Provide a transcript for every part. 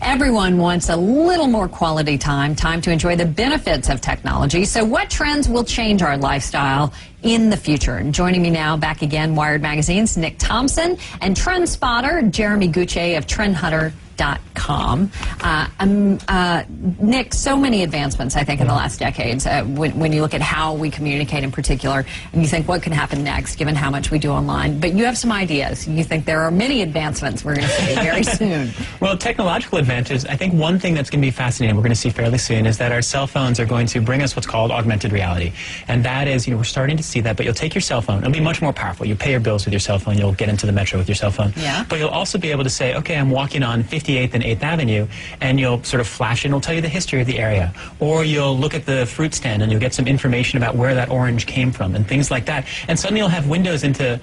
Everyone wants a little more quality time to enjoy the benefits of technology. So what trends will change our lifestyle in the future? And joining me now, back again, Wired Magazine's Nick Thompson and trend spotter Jeremy Gucce of TrendHunter.com. Nick, so many advancements, I think, in the last decades. When you look at how we communicate in particular, and you think what can happen next, given how much we do online. But you have some ideas. You think there are many advancements we're going to see very soon. Well, technological advances, I think one thing that's going to be fascinating, we're going to see fairly soon, is that our cell phones are going to bring us what's called augmented reality. And that is, we're starting to see that, but you'll take your cell phone. It'll be much more powerful. You pay your bills with your cell phone. You'll get into the metro with your cell phone. Yeah. But you'll also be able to say, okay, I'm walking on 58th and 8th Avenue, and you'll sort of flash it, and it'll tell you the history of the area. Or you'll look at the fruit stand, and you'll get some information about where that orange came from, and things like that. And suddenly you'll have windows into,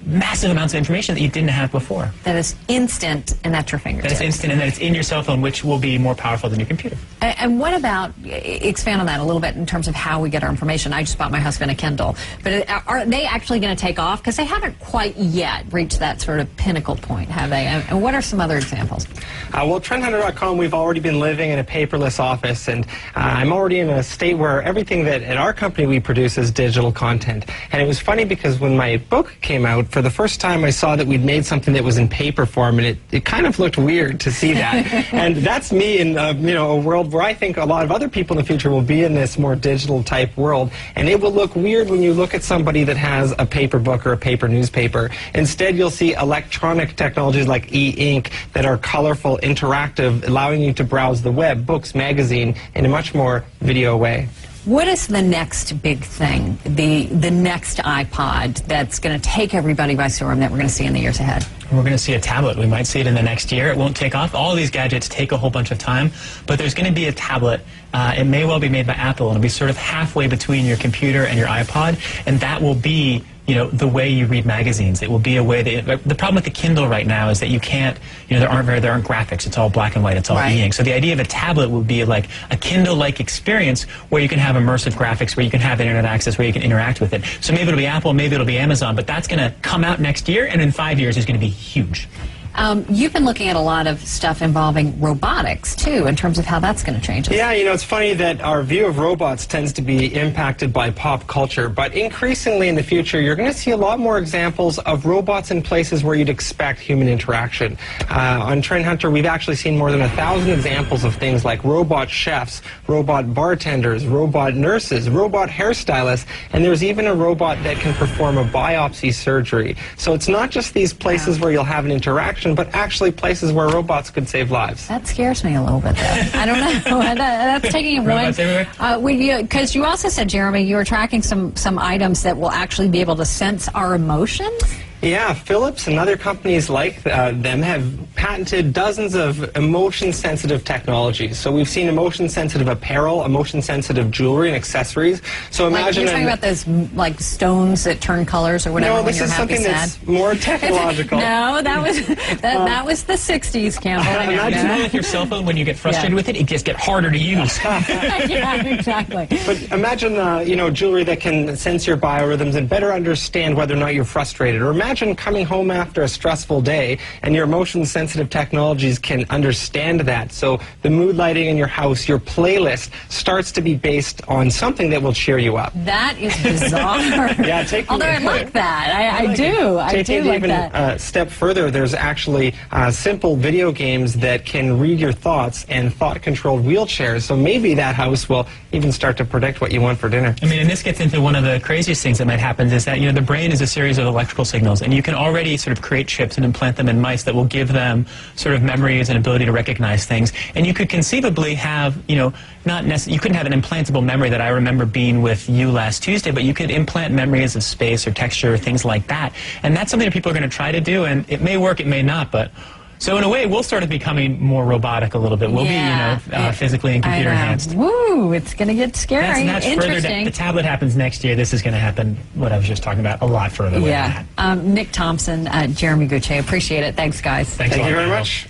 massive amounts of information that you didn't have before. That is instant and at your fingertips. That is instant and that it's in your cell phone, which will be more powerful than your computer. And what about, expand on that a little bit in terms of how we get our information. I just bought my husband a Kindle. But are they actually going to take off? Because they haven't quite yet reached that sort of pinnacle point, have they? And what are some other examples? Well, TrendHunter.com, we've already been living in a paperless office, and I'm already in a state where everything that at our company we produce is digital content. And it was funny because when my book came out, for the first time I saw that we'd made something that was in paper form, and it kind of looked weird to see that. And that's me in a world where I think a lot of other people in the future will be in this more digital type world, and it will look weird when you look at somebody that has a paper book or a paper newspaper. Instead, you'll see electronic technologies like e-ink that are colorful, interactive, allowing you to browse the web, books, magazine in a much more video way. What is the next big thing, the next iPod that's going to take everybody by storm that we're going to see in the years ahead? We're going to see a tablet. We might see it in the next year. It won't take off. All these gadgets take a whole bunch of time, but there's going to be a tablet. It may well be made by Apple, and it'll be sort of halfway between your computer and your iPod, and that will be the way you read magazines. It will be a way that the problem with the Kindle right now is that you can't, there aren't graphics. It's all black and white. It's all e-ink. So the idea of a tablet would be like a Kindle-like experience where you can have immersive graphics, where you can have internet access, where you can interact with it. So maybe it'll be Apple, maybe it'll be Amazon, but that's going to come out next year, and in 5 years it's going to be huge. You've been looking at a lot of stuff involving robotics, too, in terms of how that's going to change. Yeah, it's funny that our view of robots tends to be impacted by pop culture, but increasingly in the future, you're going to see a lot more examples of robots in places where you'd expect human interaction. On Trend Hunter, we've actually seen more than 1,000 examples of things like robot chefs, robot bartenders, robot nurses, robot hairstylists, and there's even a robot that can perform a biopsy surgery. So it's not just these places where you'll have an interaction, but actually places where robots could save lives. That scares me a little bit, though. I don't know. That's taking it one. Because you also said, Jeremy, you were tracking some items that will actually be able to sense our emotions. Yeah, Philips and other companies like them have patented dozens of emotion-sensitive technologies. So we've seen emotion-sensitive apparel, emotion-sensitive jewelry and accessories. So imagine... You're talking about those, like, stones that turn colors or whatever when you're happy, sad? No, this is something that's more technological. No, that was the 60s, Campbell. Imagine with your cell phone, when you get frustrated with it, it just gets harder to use. Yeah, exactly. But imagine, jewelry that can sense your biorhythms and better understand whether or not you're frustrated. Or imagine coming home after a stressful day and your emotion-sensitive technologies can understand that. So the mood lighting in your house, your playlist, starts to be based on something that will cheer you up. That is bizarre. Yeah, although I like that. I do like that. A step further, there's actually simple video games that can read your thoughts and thought-controlled wheelchairs. So maybe that house will even start to predict what you want for dinner. I mean, and this gets into one of the craziest things that might happen is that, the brain is a series of electrical signals, and you can already sort of create chips and implant them in mice that will give them sort of memories and ability to recognize things. And you could conceivably have, you couldn't have an implantable memory that I remember being with you last Tuesday, but you could implant memories of space or texture or things like that. And that's something that people are going to try to do, and it may work, it may not, but... So in a way, we'll start becoming more robotic a little bit. We'll be, physically and computer enhanced. Woo! It's going to get scary. That's interesting. The tablet happens next year. This is going to happen, what I was just talking about, a lot further away than that. Nick Thompson, Jeremy Gucce, appreciate it. Thanks, guys. Thank you very much.